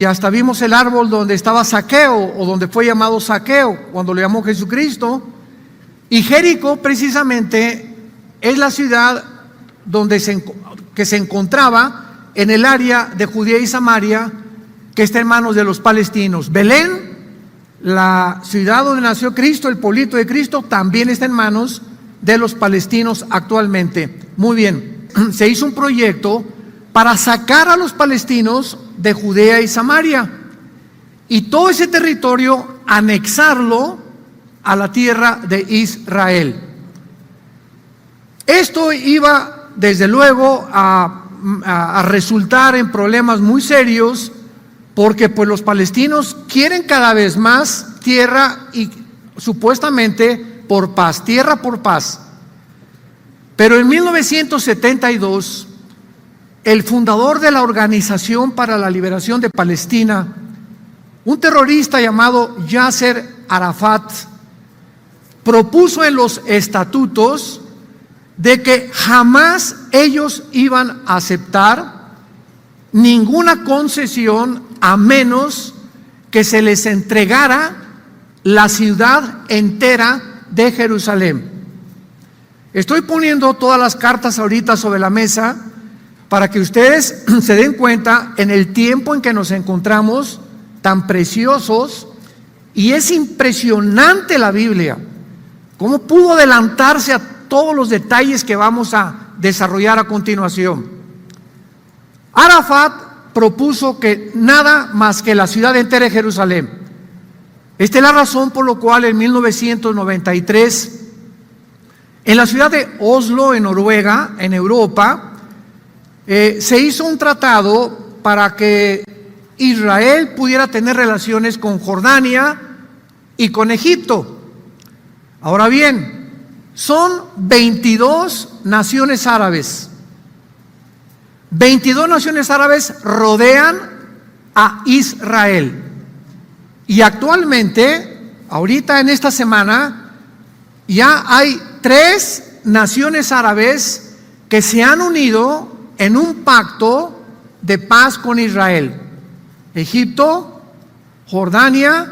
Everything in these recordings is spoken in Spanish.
Y hasta vimos el árbol donde estaba Zaqueo, o donde fue llamado Zaqueo, cuando lo llamó Jesucristo. Y Jericó precisamente es la ciudad que se encontraba en el área de Judea y Samaria, que está en manos de los palestinos. Belén, la ciudad donde nació Cristo, el pueblito de Cristo, también está en manos de los palestinos actualmente. Muy bien, se hizo un proyecto para sacar a los palestinos de Judea y Samaria y todo ese territorio anexarlo a la tierra de Israel. Esto iba desde luego a resultar en problemas muy serios, porque pues los palestinos quieren cada vez más tierra y supuestamente por paz, tierra por paz. Pero en 1972, el fundador de la Organización para la Liberación de Palestina, un terrorista llamado Yasser Arafat, propuso en los estatutos de que jamás ellos iban a aceptar ninguna concesión a menos que se les entregara la ciudad entera de Jerusalén. Estoy poniendo todas las cartas ahorita sobre la mesa para que ustedes se den cuenta en el tiempo en que nos encontramos tan preciosos, y es impresionante la Biblia, cómo pudo adelantarse a todos los detalles que vamos a desarrollar a continuación. Arafat propuso que nada más que la ciudad entera de Jerusalén. Esta es la razón por la cual en 1993, en la ciudad de Oslo, en Noruega, en Europa, se hizo un tratado para que Israel pudiera tener relaciones con Jordania y con Egipto. Ahora bien, son 22 naciones árabes. 22 naciones árabes rodean a Israel. Y actualmente, ahorita en esta semana, ya hay 3 naciones árabes que se han unido en un pacto de paz con Israel: Egipto, Jordania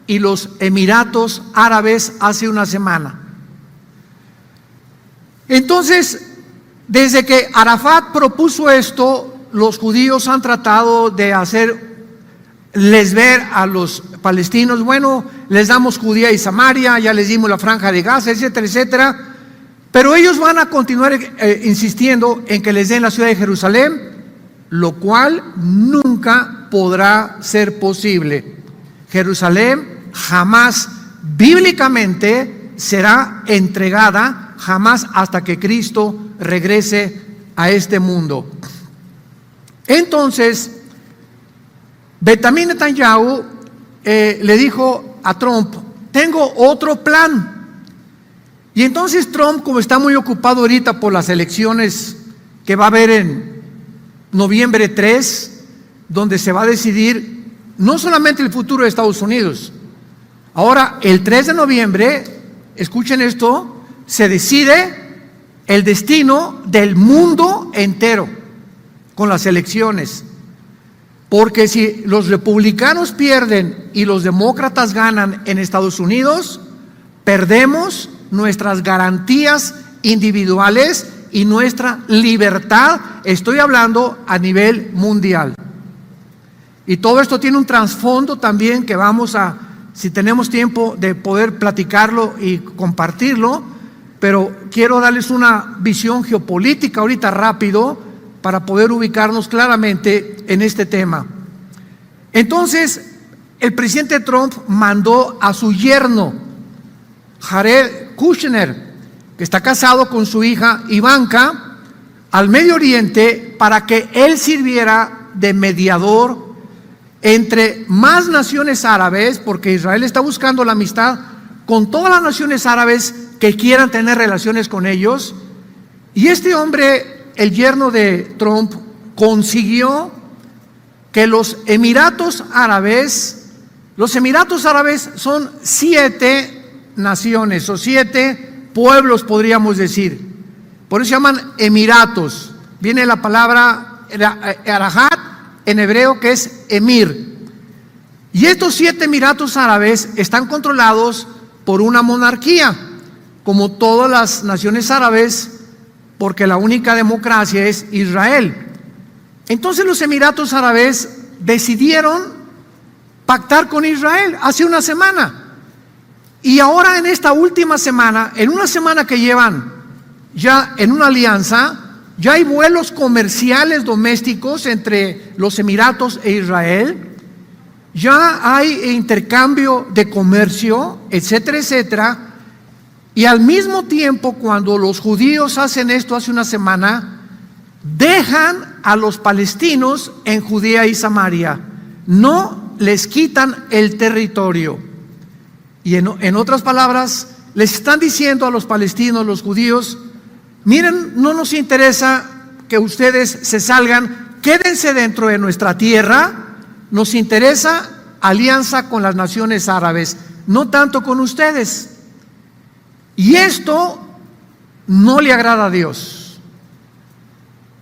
y los Emiratos Árabes hace una semana. Entonces, desde que Arafat propuso esto, los judíos han tratado de hacerles ver a los palestinos: bueno, les damos Judea y Samaria, ya les dimos la franja de Gaza, etcétera, etcétera. Pero ellos van a continuar insistiendo en que les den la ciudad de Jerusalén, lo cual nunca podrá ser posible. Jerusalén jamás bíblicamente será entregada, jamás, hasta que Cristo regrese a este mundo. Entonces, Benjamín Netanyahu le dijo a Trump: tengo otro plan. Y entonces Trump, como está muy ocupado ahorita por las elecciones que va a haber en noviembre 3, donde se va a decidir no solamente el futuro de Estados Unidos. Ahora, el 3 de noviembre, escuchen esto, se decide el destino del mundo entero con las elecciones. Porque si los republicanos pierden y los demócratas ganan en Estados Unidos, perdemos nuestras garantías individuales y nuestra libertad. Estoy hablando a nivel mundial. Y todo esto tiene un trasfondo también que vamos a, si tenemos tiempo, de poder platicarlo y compartirlo, pero quiero darles una visión geopolítica ahorita rápido para poder ubicarnos claramente en este tema. Entonces, el presidente Trump mandó a su yerno, Jared Kushner, que está casado con su hija Ivanka, al Medio Oriente para que él sirviera de mediador entre más naciones árabes, porque Israel está buscando la amistad con todas las naciones árabes que quieran tener relaciones con ellos. Y este hombre, el yerno de Trump, consiguió que los Emiratos Árabes son 7 naciones o 7 pueblos, podríamos decir. Por eso se llaman Emiratos. Viene la palabra Arahat en hebreo, que es emir. Y estos 7 Emiratos Árabes están controlados por una monarquía, como todas las naciones árabes, porque la única democracia es Israel. Entonces los Emiratos Árabes decidieron pactar con Israel hace una semana. Y ahora en esta última semana, en una semana que llevan ya en una alianza, ya hay vuelos comerciales domésticos entre los Emiratos e Israel, ya hay intercambio de comercio, etcétera, etcétera. Y al mismo tiempo, cuando los judíos hacen esto hace una semana, dejan a los palestinos en Judea y Samaria, no les quitan el territorio. Y en otras palabras, les están diciendo a los palestinos, los judíos: miren, no nos interesa que ustedes se salgan, quédense dentro de nuestra tierra, nos interesa alianza con las naciones árabes, no tanto con ustedes. Y esto no le agrada a Dios,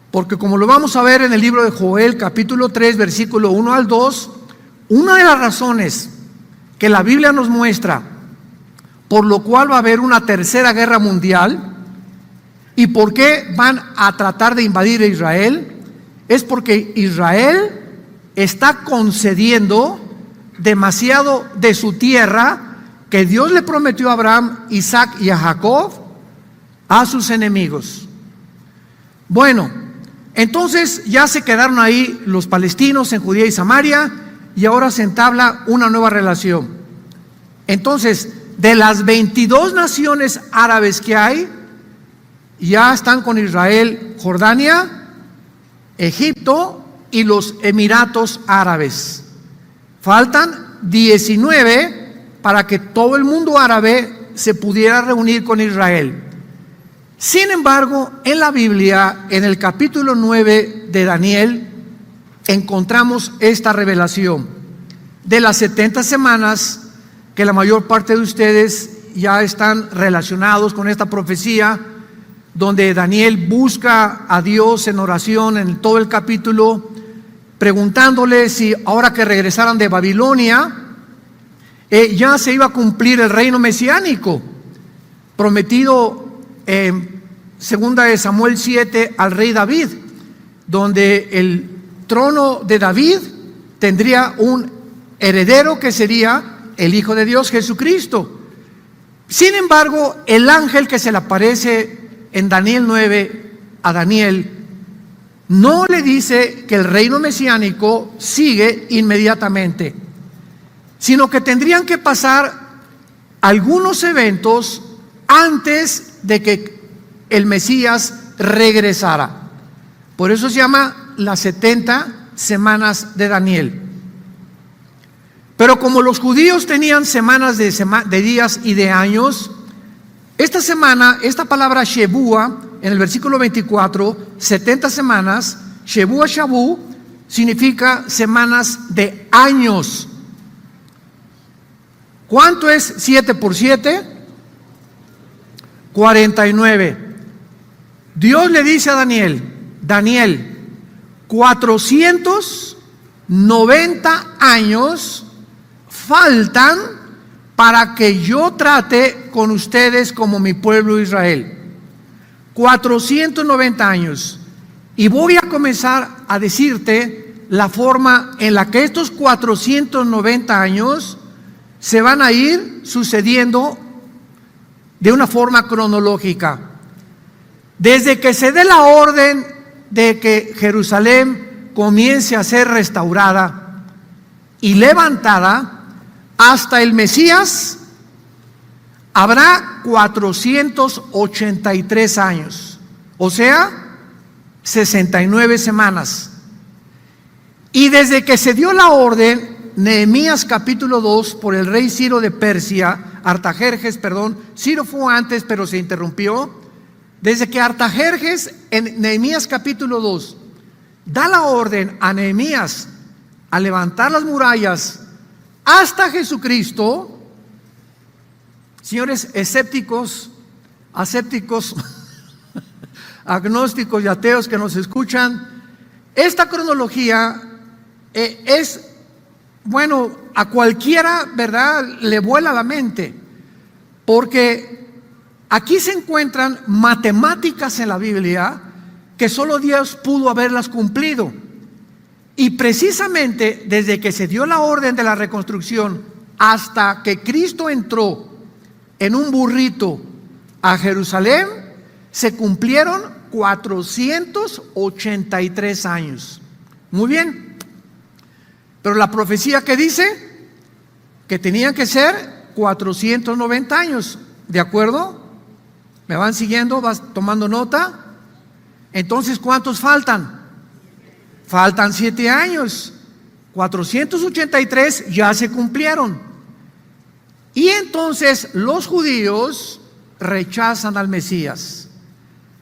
porque como lo vamos a ver en el libro de Joel, capítulo 3, versículo 1 al 2, una de las razones que la Biblia nos muestra por lo cual va a haber una tercera guerra mundial y por qué van a tratar de invadir a Israel, es porque Israel está concediendo demasiado de su tierra que Dios le prometió a Abraham, Isaac y a Jacob a sus enemigos. Bueno, entonces ya se quedaron ahí los palestinos en Judea y Samaria y ahora se entabla una nueva relación. Entonces, de las 22 naciones árabes que hay, ya están con Israel Jordania, Egipto y los Emiratos Árabes. Faltan 19 para que todo el mundo árabe se pudiera reunir con Israel. Sin embargo, en la Biblia, en el capítulo 9 de Daniel, encontramos esta revelación de las 70 semanas que la mayor parte de ustedes ya están relacionados con esta profecía, donde Daniel busca a Dios en oración en todo el capítulo, preguntándole si ahora que regresaran de Babilonia, ya se iba a cumplir el reino mesiánico prometido en 2 de Samuel 7 al rey David, donde el trono de David tendría un heredero que sería el Hijo de Dios, Jesucristo. Sin embargo, el ángel que se le aparece en Daniel 9 a Daniel no le dice que el reino mesiánico sigue inmediatamente, sino que tendrían que pasar algunos eventos antes de que el Mesías regresara. Por eso se llama las 70 semanas de Daniel. Pero como los judíos tenían semanas de días y de años, esta semana, esta palabra Shebúa, en el versículo 24, 70 semanas, Shebúa Shabú, significa semanas de años. ¿Cuánto es 7 por 7? 49. Dios le dice a Daniel, 490 años faltan para que yo trate con ustedes como mi pueblo Israel. 490 años. Y voy a comenzar a decirte la forma en la que estos 490 años se van a ir sucediendo de una forma cronológica. Desde que se dé la orden de que Jerusalén comience a ser restaurada y levantada, hasta el Mesías habrá 483 años, o sea, 69 semanas. Y desde que se dio la orden, Nehemías capítulo 2, por el rey Ciro de Persia, Ciro fue antes pero se interrumpió. Desde que Artajerjes en Nehemías capítulo 2 da la orden a Nehemías a levantar las murallas hasta Jesucristo, señores escépticos, asépticos, agnósticos y ateos que nos escuchan, esta cronología es bueno, a cualquiera, ¿verdad?, le vuela la mente, porque aquí se encuentran matemáticas en la Biblia que solo Dios pudo haberlas cumplido. Y precisamente desde que se dio la orden de la reconstrucción hasta que Cristo entró en un burrito a Jerusalén, se cumplieron 483 años. Muy bien. Pero la profecía que dice que tenían que ser 490 años. ¿De acuerdo? ¿Me van siguiendo? ¿Vas tomando nota? Entonces, ¿cuántos faltan? Faltan 7 años. 483 ya se cumplieron. Y entonces los judíos rechazan al Mesías.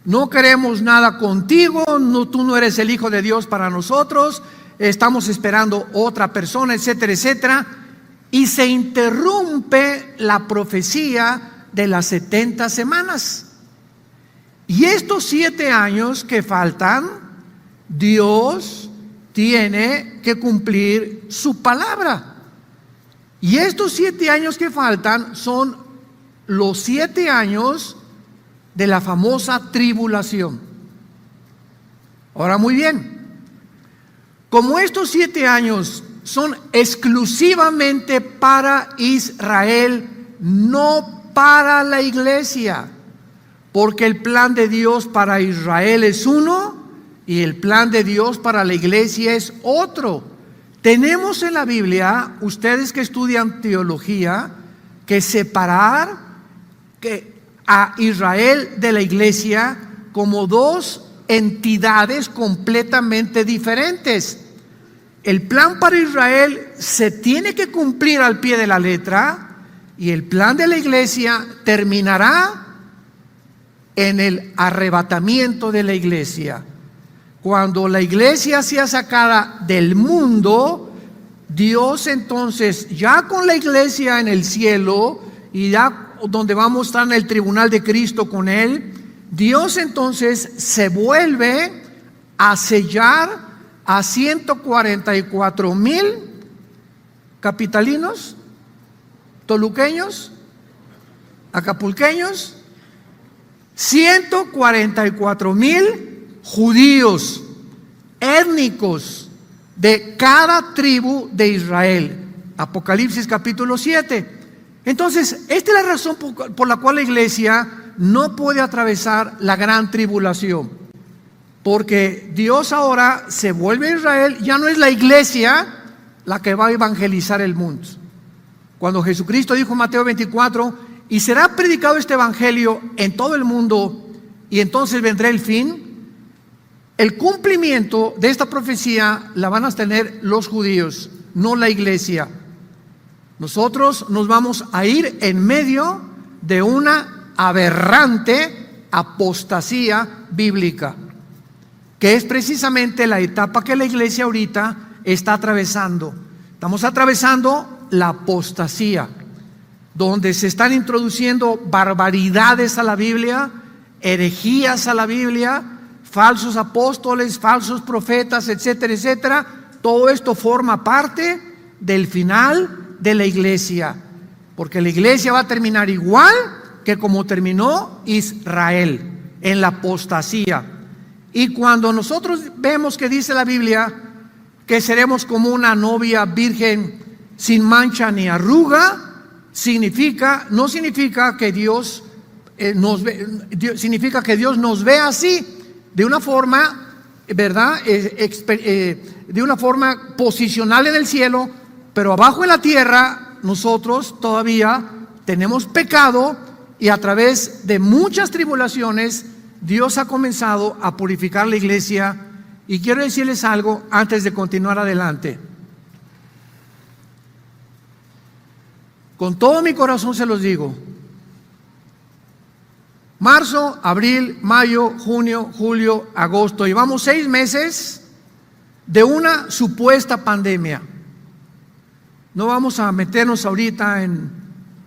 No queremos nada contigo, no, tú no eres el Hijo de Dios para nosotros, estamos esperando otra persona, etcétera, etcétera. Y se interrumpe la profecía de las 70 semanas. Y estos 7 años que faltan, Dios tiene que cumplir su palabra. Y estos 7 años que faltan son los 7 años de la famosa tribulación. Ahora, muy bien, como estos 7 años son exclusivamente para Israel, no para la iglesia, porque el plan de Dios para Israel es uno y el plan de Dios para la iglesia es otro. Tenemos en la Biblia, ustedes que estudian teología, que separar a Israel de la iglesia como dos entidades completamente diferentes. El plan para Israel se tiene que cumplir al pie de la letra y el plan de la iglesia terminará en el arrebatamiento de la iglesia. Cuando la iglesia sea sacada del mundo, Dios entonces, ya con la iglesia en el cielo y ya donde vamos a estar en el tribunal de Cristo con Él, Dios entonces se vuelve a sellar a 144,000 capitalinos, toluqueños, acapulqueños, 144,000 judíos étnicos de cada tribu de Israel. Apocalipsis capítulo 7. Entonces, esta es la razón por la cual la iglesia no puede atravesar la gran tribulación, porque Dios ahora se vuelve a Israel, ya no es la iglesia la que va a evangelizar el mundo. Cuando Jesucristo dijo en Mateo 24, y será predicado este evangelio en todo el mundo, y entonces vendrá el fin, el cumplimiento de esta profecía la van a tener los judíos, no la iglesia. Nosotros nos vamos a ir en medio de una aberrante apostasía bíblica, que es precisamente la etapa que la iglesia ahorita está atravesando. Estamos atravesando la apostasía, donde se están introduciendo barbaridades a la Biblia, herejías a la Biblia, falsos apóstoles, falsos profetas, etcétera, etcétera. Todo esto forma parte del final de la iglesia, porque la iglesia va a terminar igual que como terminó Israel, en la apostasía. Y cuando nosotros vemos que dice la Biblia que seremos como una novia virgen sin mancha ni arruga, no significa que Dios significa que Dios nos ve así, de una forma, ¿verdad? De una forma posicional en el cielo, pero abajo en la tierra nosotros todavía tenemos pecado y a través de muchas tribulaciones Dios ha comenzado a purificar la iglesia. Y quiero decirles algo antes de continuar adelante. Con todo mi corazón se los digo. Marzo, abril, mayo, junio, julio, agosto. Llevamos 6 meses de una supuesta pandemia. No vamos a meternos ahorita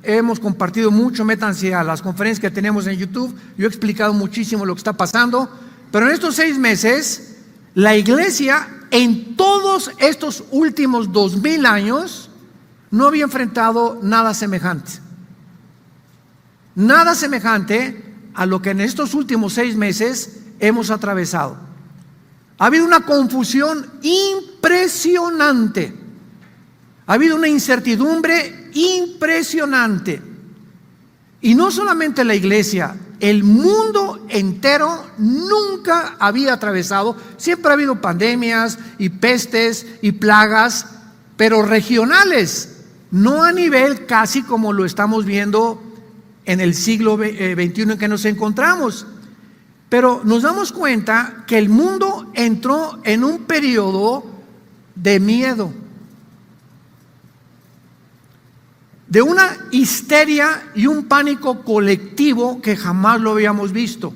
hemos compartido mucho, métanse a las conferencias que tenemos en YouTube. Yo he explicado muchísimo lo que está pasando. Pero en estos 6 meses, la iglesia en todos estos últimos 2000 años no había enfrentado nada semejante. Nada semejante a lo que en estos últimos 6 meses hemos atravesado. Ha habido una confusión impresionante. Ha habido una incertidumbre impresionante. Y no solamente la iglesia, el mundo entero nunca había atravesado. Siempre ha habido pandemias y pestes y plagas, pero regionales, no a nivel casi como lo estamos viendo en el siglo XXI en que nos encontramos. Pero nos damos cuenta que el mundo entró en un periodo de miedo, de una histeria y un pánico colectivo que jamás lo habíamos visto.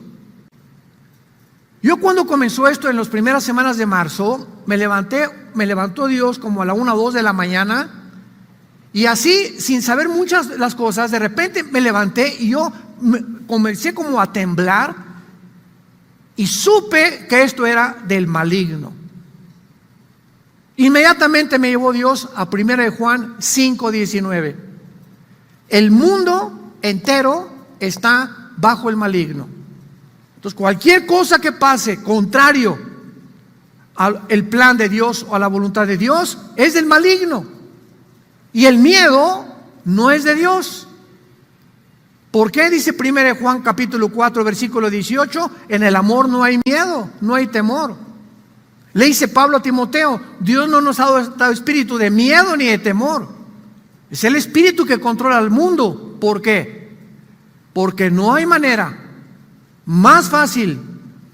Yo cuando comenzó esto en las primeras semanas de marzo, me levantó Dios como a la 1 o 2 de la mañana, y así, sin saber muchas de las cosas, de repente me levanté y yo comencé como a temblar y supe que esto era del maligno. Inmediatamente me llevó Dios a 1 de Juan 5:19. El mundo entero está bajo el maligno. Entonces, cualquier cosa que pase contrario al plan de Dios o a la voluntad de Dios es del maligno. Y el miedo no es de Dios. ¿Por qué dice 1 de Juan capítulo 4 versículo 18? En el amor no hay miedo, no hay temor. Le dice Pablo a Timoteo, Dios no nos ha dado espíritu de miedo ni de temor. Es el espíritu que controla al mundo. ¿Por qué? Porque no hay manera más fácil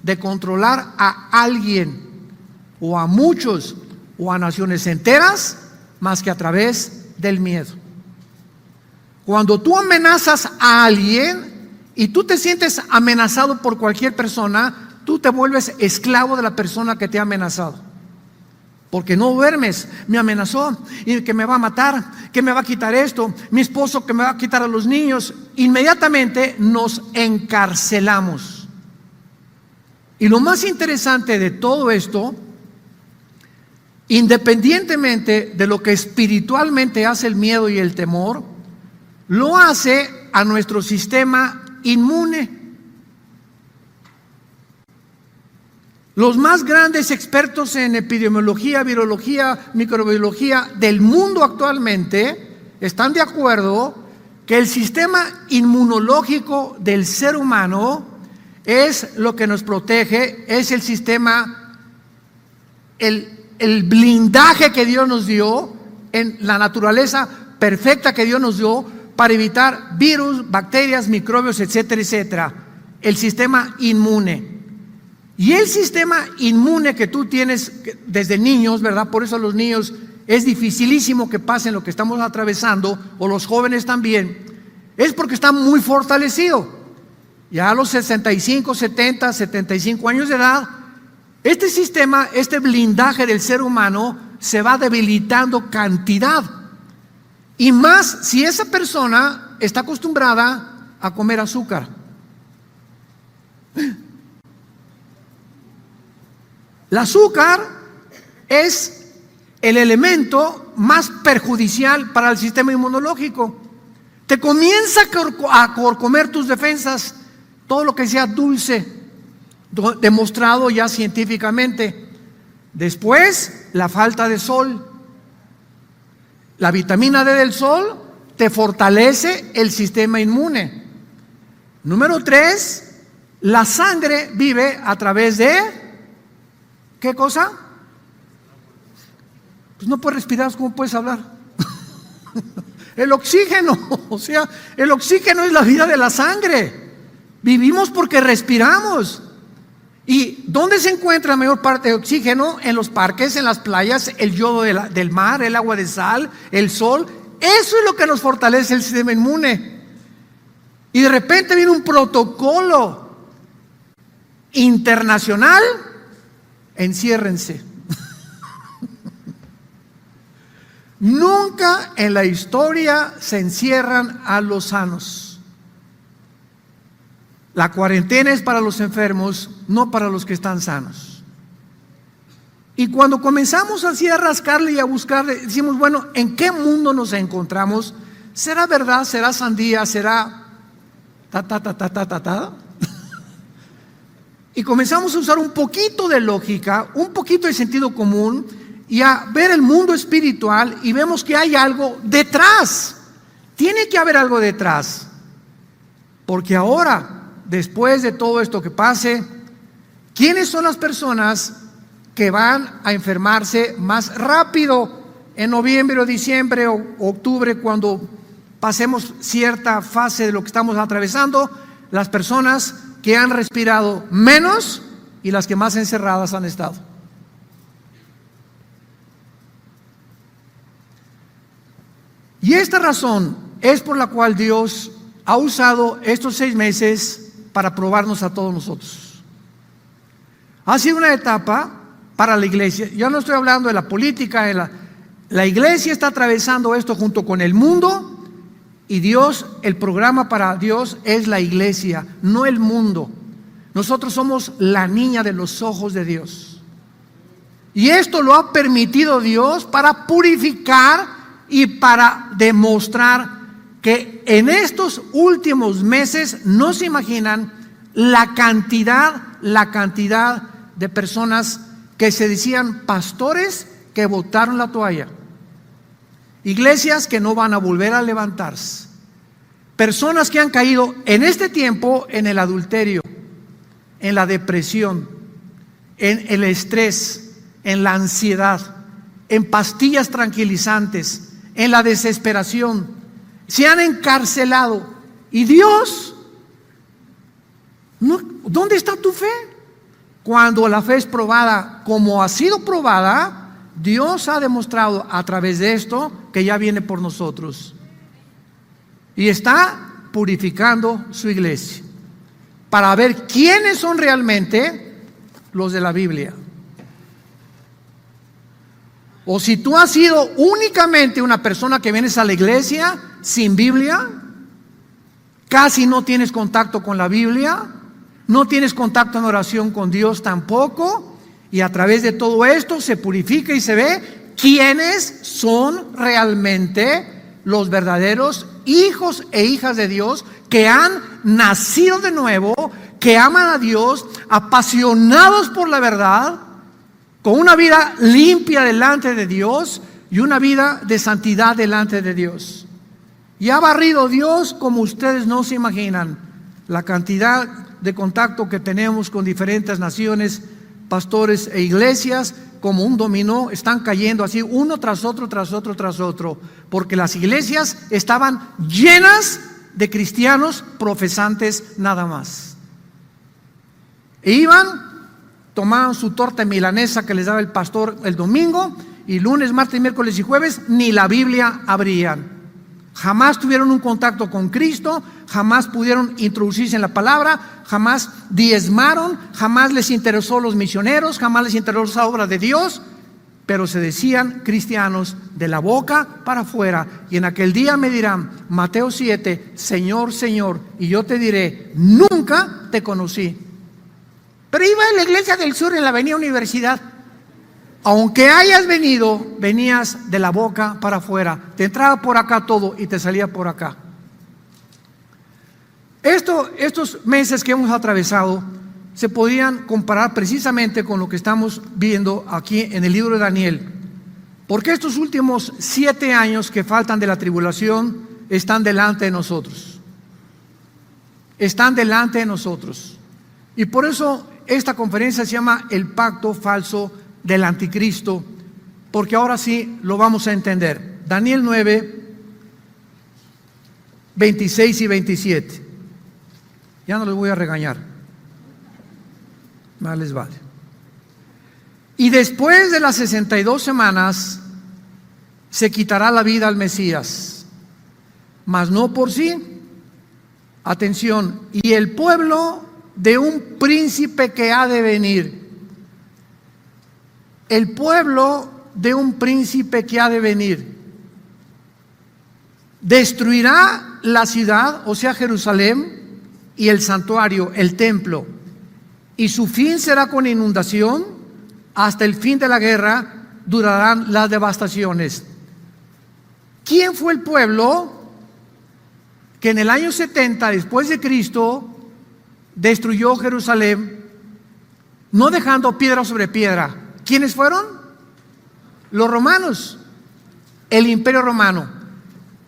de controlar a alguien o a muchos o a naciones enteras más que a través del miedo. Cuando tú amenazas a alguien y tú te sientes amenazado por cualquier persona, tú te vuelves esclavo de la persona que te ha amenazado. Porque no duermes. Me amenazó y que me va a matar, que me va a quitar esto, mi esposo que me va a quitar a los niños. Inmediatamente nos encarcelamos. Y lo más interesante de todo esto, independientemente de lo que espiritualmente hace el miedo y el temor, lo hace a nuestro sistema inmune. Los más grandes expertos en epidemiología, virología, microbiología del mundo actualmente están de acuerdo que el sistema inmunológico del ser humano es lo que nos protege, es el sistema, el blindaje que Dios nos dio en la naturaleza perfecta que Dios nos dio para evitar virus, bacterias, microbios, etcétera, etcétera. El sistema inmune. Y el sistema inmune que tú tienes desde niños, ¿verdad? Por eso a los niños es dificilísimo que pasen lo que estamos atravesando, o los jóvenes también, es porque está muy fortalecido. Ya a los 65, 70, 75 años de edad, este sistema, este blindaje del ser humano se va debilitando cantidad. Y más si esa persona está acostumbrada a comer azúcar. El azúcar es el elemento más perjudicial para el sistema inmunológico. Te comienza a comer tus defensas, todo lo que sea dulce, demostrado ya científicamente. Después, la falta de sol. La vitamina D del sol te fortalece el sistema inmune. Número 3, la sangre vive a través de ¿qué cosa? Pues no puedes respirar, ¿cómo puedes hablar? El oxígeno, o sea, el oxígeno es la vida de la sangre. Vivimos porque respiramos. ¿Y dónde se encuentra la mayor parte de oxígeno? En los parques, en las playas, el yodo del mar, el agua de sal, el sol. Eso es lo que nos fortalece el sistema inmune. Y de repente viene un protocolo internacional. Enciérrense. Nunca en la historia se encierran a los sanos. La cuarentena es para los enfermos, no para los que están sanos. Y cuando comenzamos así a rascarle y a buscarle, decimos, bueno, ¿en qué mundo nos encontramos? ¿Será verdad? ¿Será sandía? ¿Será ta? Y comenzamos a usar un poquito de lógica, un poquito de sentido común y a ver el mundo espiritual y vemos que hay algo detrás. Tiene que haber algo detrás. Porque ahora, después de todo esto que pase, ¿quiénes son las personas que van a enfermarse más rápido en noviembre o diciembre o octubre, cuando pasemos cierta fase de lo que estamos atravesando? Las personas que han respirado menos y las que más encerradas han estado. Y esta razón es por la cual Dios ha usado estos 6 meses para probarnos a todos nosotros. Ha sido una etapa para la iglesia. Yo no estoy hablando de la política, la iglesia está atravesando esto junto con el mundo. Y Dios, el programa para Dios es la iglesia, no el mundo. Nosotros somos la niña de los ojos de Dios. Y esto lo ha permitido Dios para purificar y para demostrar que en estos últimos meses no se imaginan la cantidad de personas que se decían pastores que botaron la toalla. Iglesias que no van a volver a levantarse. Personas que han caído en este tiempo en el adulterio, en la depresión, en el estrés, en la ansiedad, en pastillas tranquilizantes, en la desesperación. Se han encarcelado. Y Dios, ¿dónde está tu fe? Cuando la fe es probada como ha sido probada, Dios ha demostrado a través de esto que ya viene por nosotros y está purificando su iglesia para ver quiénes son realmente los de la Biblia. O si tú has sido únicamente una persona que vienes a la iglesia sin Biblia, casi no tienes contacto con la Biblia, no tienes contacto en oración con Dios tampoco. Y a través de todo esto se purifica y se ve quiénes son realmente los verdaderos hijos e hijas de Dios, que han nacido de nuevo, que aman a Dios, apasionados por la verdad, con una vida limpia delante de Dios y una vida de santidad delante de Dios. Y ha barrido Dios como ustedes no se imaginan la cantidad de contacto que tenemos con diferentes naciones, pastores e iglesias, como un dominó, están cayendo así uno tras otro, porque las iglesias estaban llenas de cristianos profesantes nada más. E iban, tomaban su torta milanesa que les daba el pastor el domingo, y lunes, martes, miércoles y jueves ni la Biblia abrían. Jamás tuvieron un contacto con Cristo, jamás pudieron introducirse en la palabra, jamás diezmaron, jamás les interesó los misioneros, jamás les interesó la obra de Dios, pero se decían cristianos de la boca para afuera. Y en aquel día me dirán, Mateo 7, Señor, Señor, y yo te diré, nunca te conocí. Pero iba a la iglesia del sur en la avenida Universidad. Aunque hayas venido, venías de la boca para afuera. Te entraba por acá todo y te salía por acá. Estos meses que hemos atravesado se podían comparar precisamente con lo que estamos viendo aquí en el libro de Daniel. Porque estos últimos 7 años que faltan de la tribulación están delante de nosotros. Están delante de nosotros. Y por eso esta conferencia se llama El Pacto Falso del Anticristo, porque ahora sí lo vamos a entender. Daniel 9, 26 y 27. Ya no les voy a regañar, más les vale. Y después de las 62 semanas se quitará la vida al Mesías, mas no por sí. Atención, y el pueblo de un príncipe que ha de venir. El pueblo de un príncipe que ha de venir destruirá la ciudad, o sea Jerusalén, y el santuario, el templo, y su fin será con inundación, hasta el fin de la guerra durarán las devastaciones. ¿Quién fue el pueblo que en el año 70 después de Cristo destruyó Jerusalén, no dejando piedra sobre piedra? ¿Quiénes fueron? Los romanos, el Imperio Romano.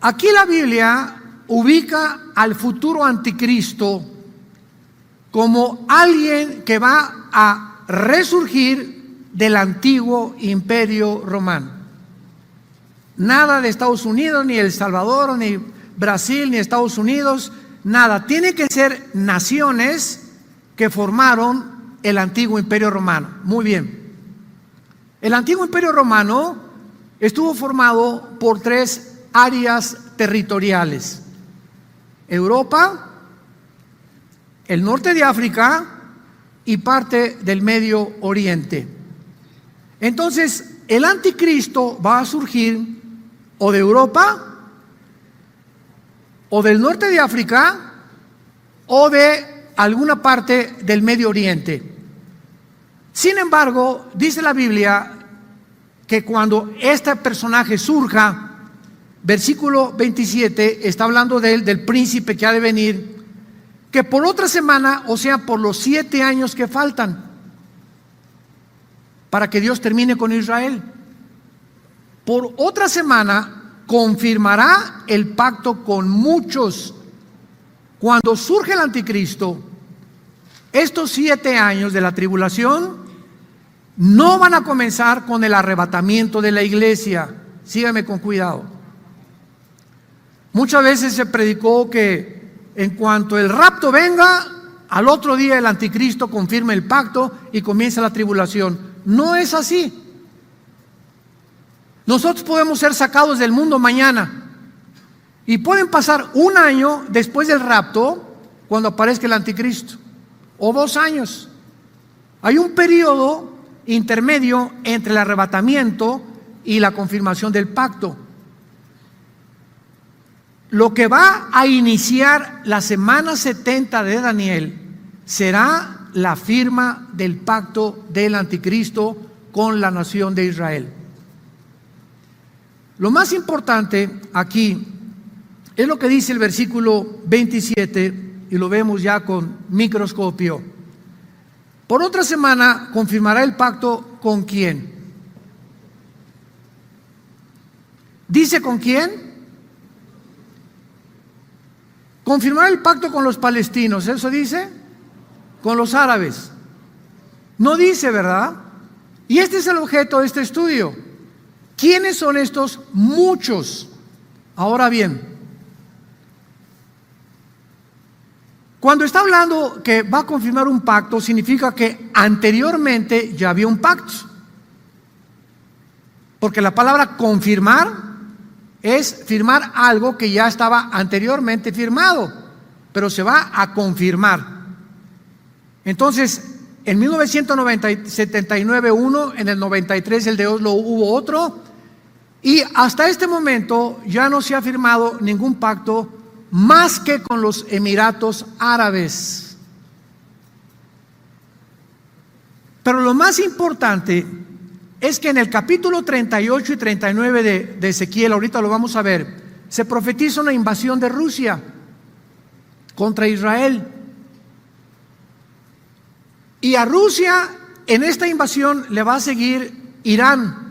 Aquí la Biblia ubica al futuro anticristo como alguien que va a resurgir del antiguo Imperio Romano. Nada de Estados Unidos, ni El Salvador, ni Brasil, ni Estados Unidos, nada. Tiene que ser naciones que formaron el antiguo Imperio Romano. Muy bien. El antiguo Imperio Romano estuvo formado por 3 áreas territoriales: Europa, el norte de África y parte del Medio Oriente. Entonces, el anticristo va a surgir o de Europa, o del norte de África, o de alguna parte del Medio Oriente. Sin embargo, dice la Biblia que cuando este personaje surja, versículo 27, está hablando de él, del príncipe que ha de venir, que por otra semana, o sea, por los 7 años que faltan, para que Dios termine con Israel, por otra semana confirmará el pacto con muchos. Cuando surge el anticristo, estos 7 años de la tribulación no van a comenzar con el arrebatamiento de la iglesia. Sígame con cuidado. Muchas veces se predicó que en cuanto el rapto venga, al otro día el anticristo confirma el pacto y comienza la tribulación. No es así. Nosotros podemos ser sacados del mundo mañana y pueden pasar 1 año después del rapto cuando aparezca el anticristo, o 2 años. Hay un periodo intermedio entre el arrebatamiento y la confirmación del pacto. Lo que va a iniciar la semana 70 de Daniel será la firma del pacto del anticristo con la nación de Israel. Lo más importante aquí es lo que dice el versículo 27, y lo vemos ya con microscopio. Por otra semana confirmará el pacto ¿con quién? ¿Dice con quién? Confirmará el pacto con los palestinos, ¿eso dice? Con los árabes. No dice, ¿verdad? Y este es el objeto de este estudio. ¿Quiénes son estos muchos? Ahora bien, cuando está hablando que va a confirmar un pacto, significa que anteriormente ya había un pacto. Porque la palabra confirmar es firmar algo que ya estaba anteriormente firmado, pero se va a confirmar. Entonces, en 1979 uno, en el 93 el de Oslo hubo otro, y hasta este momento ya no se ha firmado ningún pacto más que con los Emiratos Árabes. Pero lo más importante es que en el capítulo 38 y 39 de Ezequiel, ahorita lo vamos a ver, se profetiza una invasión de Rusia contra Israel. Y a Rusia en esta invasión le va a seguir Irán,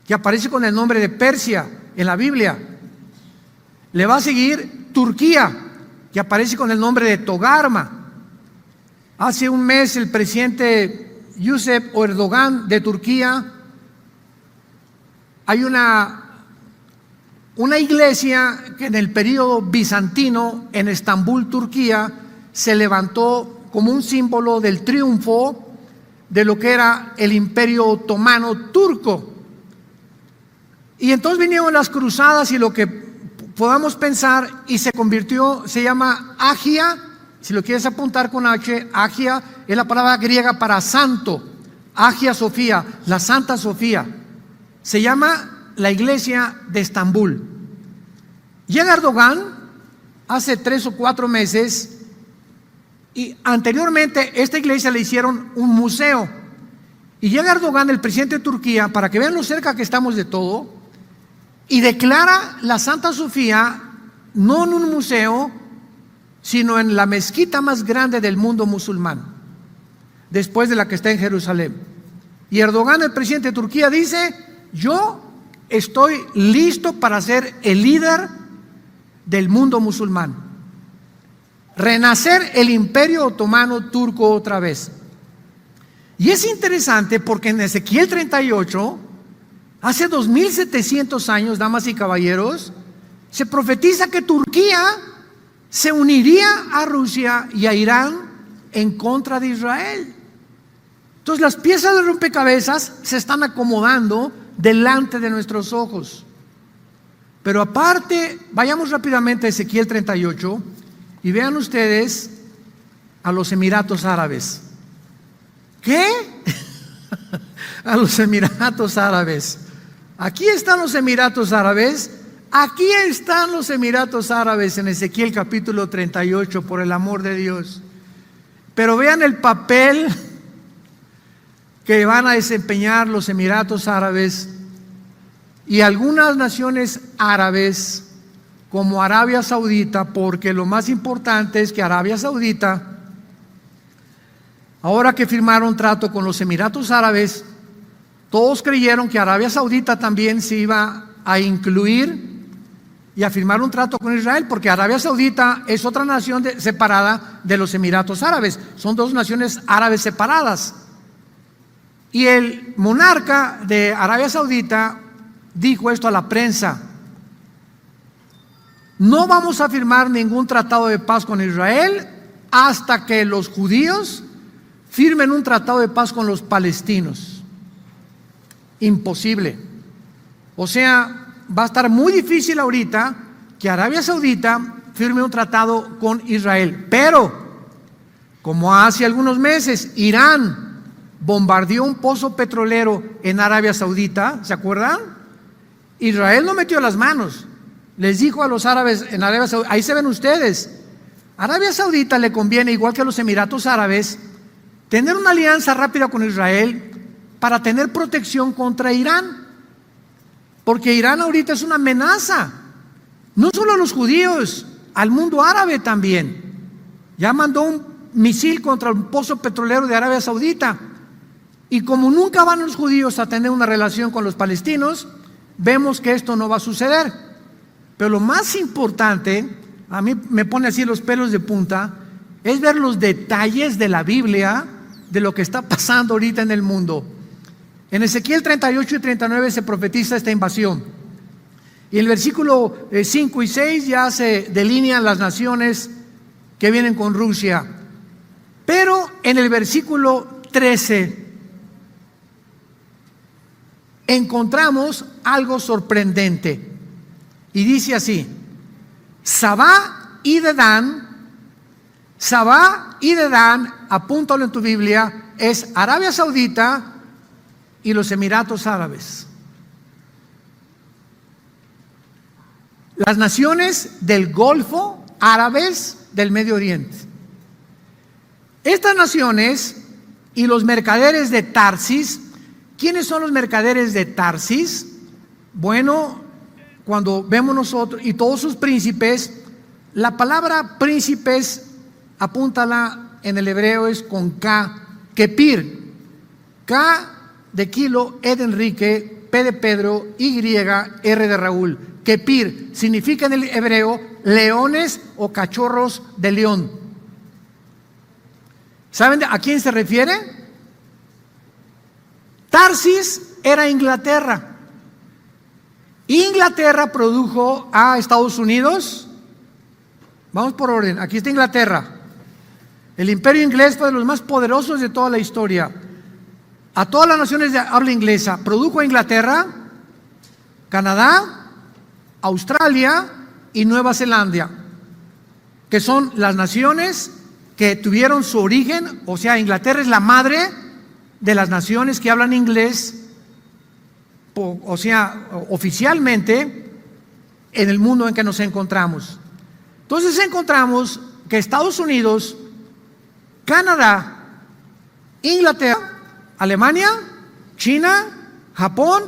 que aparece con el nombre de Persia en la Biblia. Le va a seguir Turquía, que aparece con el nombre de Togarma. Hace un mes el presidente Recep Erdogan de Turquía, hay una iglesia que en el periodo bizantino en Estambul, Turquía, se levantó como un símbolo del triunfo de lo que era el Imperio Otomano turco. Y entonces vinieron las cruzadas y lo que podamos pensar, y se convirtió, se llama Agia, si lo quieres apuntar con H, Agia es la palabra griega para santo, Agia Sofía, la Santa Sofía, se llama la iglesia de Estambul. Llega Erdogan hace 3 o 4 meses, y anteriormente esta iglesia le hicieron un museo, Y llega Erdogan, el presidente de Turquía, para que vean lo cerca que estamos de todo, y declara la Santa Sofía no en un museo, sino en la mezquita más grande del mundo musulmán, después de la que está en Jerusalén. Y Erdogan, el presidente de Turquía, dice: yo estoy listo para ser el líder del mundo musulmán, renacer el imperio otomano turco otra vez. Y es interesante porque en Ezequiel 38, hace 2700 años, damas y caballeros, se profetiza que Turquía se uniría a Rusia y a Irán en contra de Israel. Entonces las piezas de rompecabezas se están acomodando delante de nuestros ojos. Pero aparte, vayamos rápidamente a Ezequiel 38 y vean ustedes a los Emiratos Árabes. ¿Qué? A los Emiratos Árabes. Aquí están los Emiratos Árabes. Aquí están los Emiratos Árabes en Ezequiel capítulo 38, por el amor de Dios. Pero vean el papel que van a desempeñar los Emiratos Árabes y algunas naciones árabes como Arabia Saudita, porque lo más importante es que Arabia Saudita, ahora que firmaron trato con los Emiratos Árabes, todos creyeron que Arabia Saudita también se iba a incluir y a firmar un trato con Israel, porque Arabia Saudita es otra nación separada de los Emiratos Árabes. Son dos naciones árabes separadas. Y el monarca de Arabia Saudita dijo esto a la prensa: no vamos a firmar ningún tratado de paz con Israel hasta que los judíos firmen un tratado de paz con los palestinos. Imposible. O sea, va a estar muy difícil ahorita que Arabia Saudita firme un tratado con Israel. Pero, como hace algunos meses Irán bombardeó un pozo petrolero en Arabia Saudita, ¿se acuerdan? Israel no metió las manos. Les dijo a los árabes en Arabia Saudita, ahí se ven ustedes, Arabia Saudita le conviene, igual que a los Emiratos Árabes, tener una alianza rápida con Israel para tener protección contra Irán, porque Irán ahorita es una amenaza, no solo a los judíos, al mundo árabe también. Ya mandó un misil contra un pozo petrolero de Arabia Saudita, y como nunca van los judíos a tener una relación con los palestinos, vemos que esto no va a suceder. Pero lo más importante, a mí me pone así los pelos de punta, es ver los detalles de la Biblia, de lo que está pasando ahorita en el mundo. En Ezequiel 38 y 39 se profetiza esta invasión. Y en el versículo 5 y 6 ya se delinean las naciones que vienen con Rusia. Pero en el versículo 13 encontramos algo sorprendente. Y dice así: Sabá y Dedán, apúntalo en tu Biblia, es Arabia Saudita y los Emiratos Árabes. Las naciones del Golfo, árabes del Medio Oriente. Estas naciones y los mercaderes de Tarsis. ¿Quiénes son los mercaderes de Tarsis? Bueno, cuando vemos nosotros, y todos sus príncipes, la palabra príncipes, apúntala en el hebreo, es con K, Kepir. K de kilo, E de Enrique, P de Pedro, Y, R de Raúl. Kepir significa en el hebreo leones o cachorros de león. ¿Saben a quién se refiere? Tarsis era Inglaterra. Inglaterra produjo a Estados Unidos. Vamos por orden. Aquí está Inglaterra. El imperio inglés fue de los más poderosos de toda la historia. A todas las naciones de habla inglesa produjo a Inglaterra, Canadá, Australia y Nueva Zelanda, que son las naciones que tuvieron su origen. O sea, Inglaterra es la madre de las naciones que hablan inglés, o sea, oficialmente en el mundo en que nos encontramos. Entonces encontramos que Estados Unidos, Canadá, Inglaterra, Alemania ¿China? ¿Japón?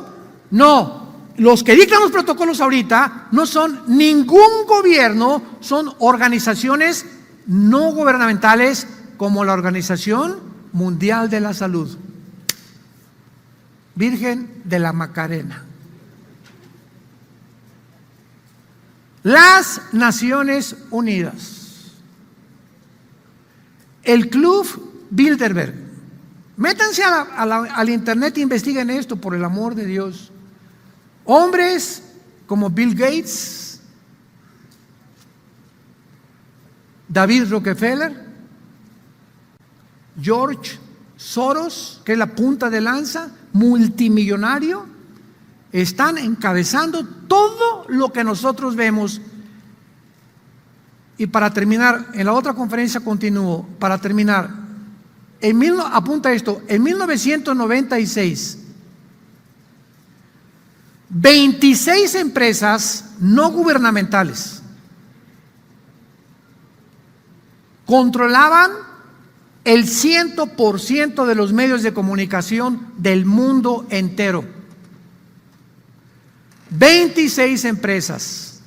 No. Los que dictan los protocolos ahorita no son ningún gobierno, son organizaciones no gubernamentales como la Organización Mundial de la Salud. Virgen de la Macarena. Las Naciones Unidas. El Club Bilderberg. Métanse al internet e investiguen esto, por el amor de Dios. Hombres como Bill Gates, David Rockefeller, George Soros, que es la punta de lanza, multimillonario, están encabezando todo lo que nosotros vemos. Y para terminar, en la otra conferencia continúo, para terminar, apunta esto, en 1996, 26 empresas no gubernamentales controlaban el 100% de los medios de comunicación del mundo entero. 26 empresas.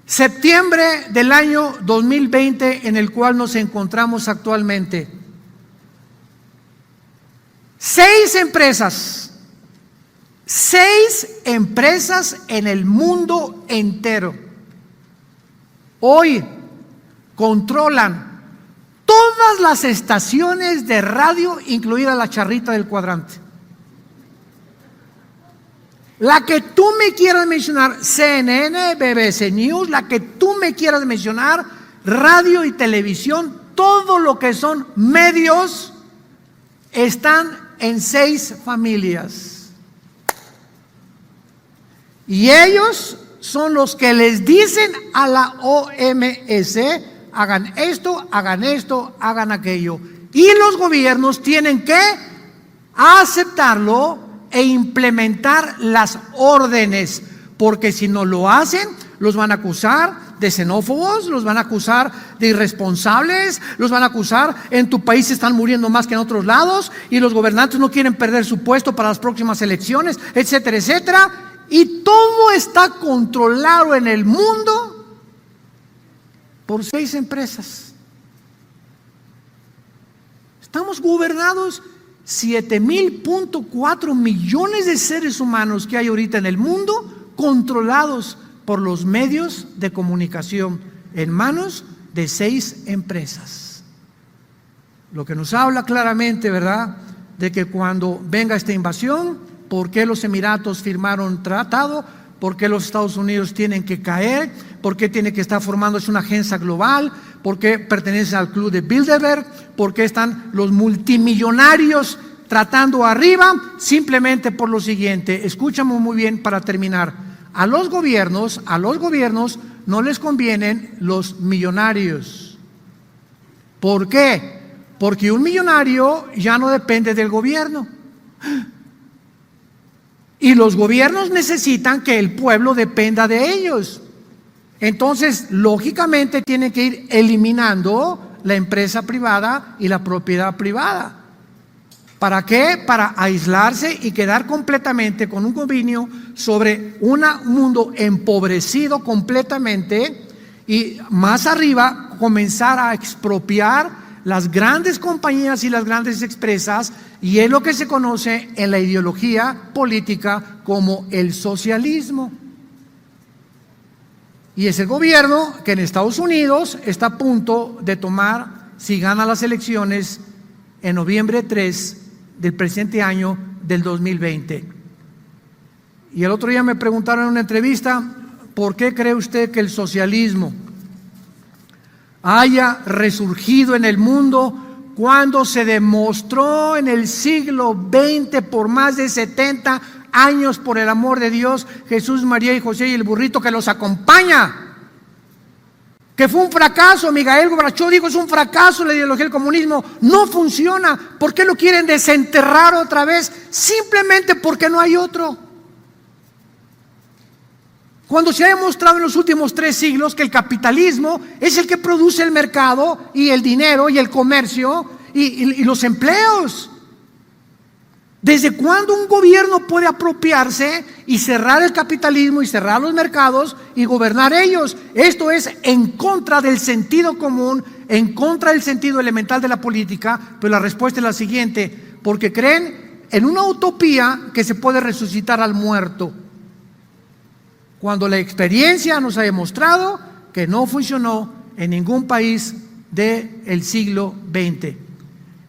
Septiembre del año 2020, en el cual nos encontramos actualmente. 6 empresas en el mundo entero hoy controlan todas las estaciones de radio, incluida la charrita del cuadrante. La que tú me quieras mencionar, CNN, BBC News, la que tú me quieras mencionar, radio y televisión, todo lo que son medios, están en 6 familias. Y ellos son los que les dicen a la OMS, hagan esto, hagan aquello. Y los gobiernos tienen que aceptarlo e implementar las órdenes, porque si no lo hacen, los van a acusar de xenófobos, los van a acusar de irresponsables, los van a acusar, en tu país se están muriendo más que en otros lados, y los gobernantes no quieren perder su puesto para las próximas elecciones, etcétera, etcétera. Y todo está controlado en el mundo por 6 empresas. Estamos gobernados 7.4 millones de seres humanos que hay ahorita en el mundo, controlados por los medios de comunicación, en manos de 6 empresas. Lo que nos habla claramente, ¿verdad?, de que cuando venga esta invasión, ¿por qué los Emiratos firmaron tratado? ¿Por qué los Estados Unidos tienen que caer? ¿Por qué tiene que estar formándose una agencia global? ¿Por qué pertenece al Club de Bilderberg? ¿Por qué están los multimillonarios tratando arriba? Simplemente por lo siguiente, escúchame muy bien para terminar. A los gobiernos no les convienen los millonarios. ¿Por qué? Porque un millonario ya no depende del gobierno. Y los gobiernos necesitan que el pueblo dependa de ellos. Entonces, lógicamente, tienen que ir eliminando la empresa privada y la propiedad privada. ¿Para qué? Para aislarse y quedar completamente con un dominio sobre un mundo empobrecido completamente, y más arriba comenzar a expropiar las grandes compañías y las grandes empresas, y es lo que se conoce en la ideología política como el socialismo. Y es el gobierno que en Estados Unidos está a punto de tomar, si gana las elecciones en noviembre 3 del presente año del 2020. Y el otro día me preguntaron en una entrevista, ¿por qué cree usted que el socialismo haya resurgido en el mundo cuando se demostró en el siglo XX por más de 70 años, por el amor de Dios, Jesús, María y José y el burrito que los acompaña, que fue un fracaso? Miguel Gorbachev dijo, es un fracaso la ideología del comunismo, no funciona. ¿Por qué lo quieren desenterrar otra vez? Simplemente porque no hay otro. Cuando se ha demostrado en los últimos 3 siglos que el capitalismo es el que produce el mercado y el dinero y el comercio, y los empleos. ¿Desde cuándo un gobierno puede apropiarse y cerrar el capitalismo y cerrar los mercados y gobernar ellos? Esto es en contra del sentido común, en contra del sentido elemental de la política. Pero la respuesta es la siguiente: porque creen en una utopía que se puede resucitar al muerto, cuando la experiencia nos ha demostrado que no funcionó en ningún país del siglo XX.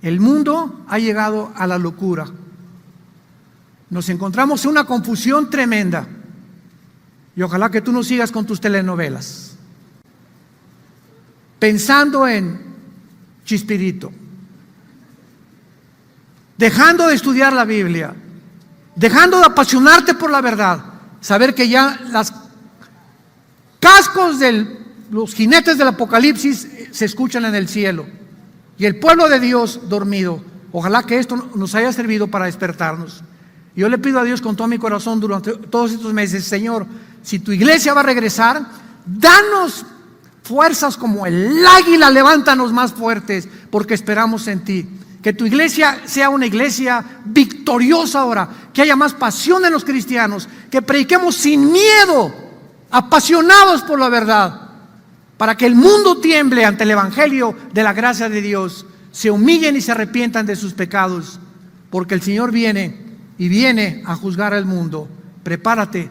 El mundo ha llegado a la locura. Nos encontramos en una confusión tremenda. Y ojalá que tú no sigas con tus telenovelas, pensando en Chespirito, dejando de estudiar la Biblia, dejando de apasionarte por la verdad, saber que ya los cascos de los jinetes del Apocalipsis se escuchan en el cielo y el pueblo de Dios dormido. Ojalá que esto nos haya servido para despertarnos. Yo le pido a Dios con todo mi corazón durante todos estos meses: Señor, si tu iglesia va a regresar, danos fuerzas como el águila, levántanos más fuertes, porque esperamos en ti. Que tu iglesia sea una iglesia victoriosa ahora, que haya más pasión en los cristianos, que prediquemos sin miedo, apasionados por la verdad, para que el mundo tiemble ante el evangelio de la gracia de Dios, se humillen y se arrepientan de sus pecados, porque el Señor viene y viene a juzgar al mundo. Prepárate,